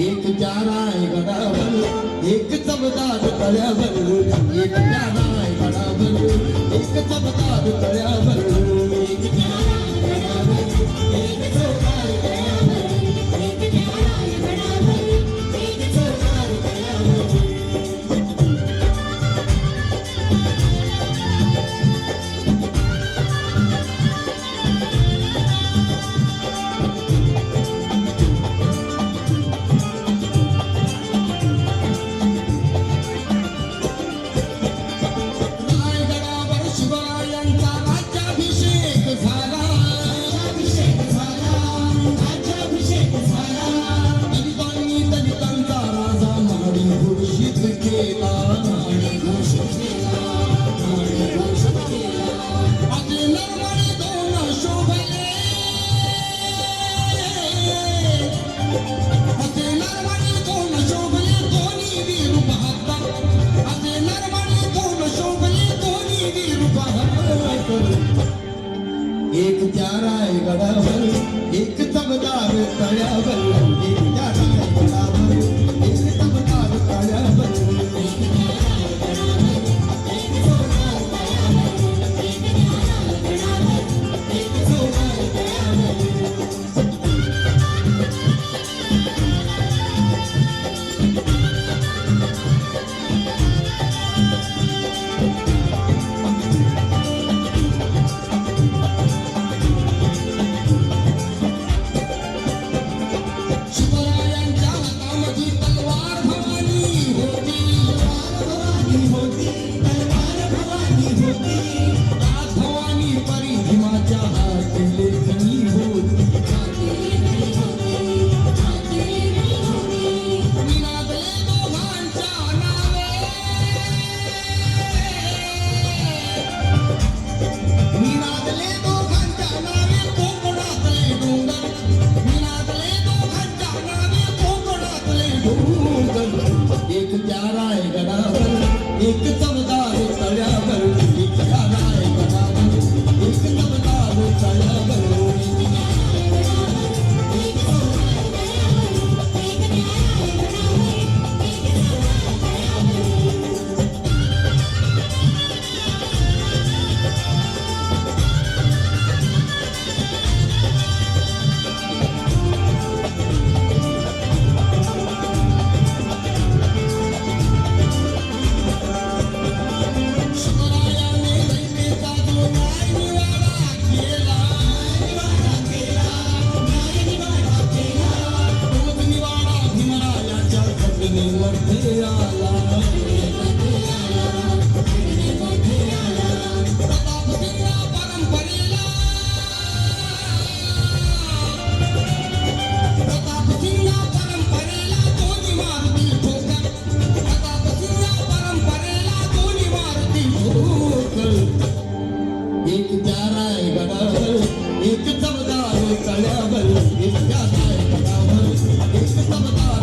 एक जाराय गडावर एक चमदार तळ्यावर एक जाराय गडावर एक चमदार तळ्यावर एक जाराय गडावर एक चमदार तळ्यावर एक जाराय गडावर एक चमदार तळ्यावर एक जाराय गडावर एक चमदार तळ्यावर एक जाराय गडावर एक चमदार तळ्यावर एक जाराय गडावर एक चमदार तळ्यावर एक जाराय गडावर एक चमदार तळ्यावर एक जाराय गडावर एक चमदार तळ्यावर एक जाराय गडावर एक चमदार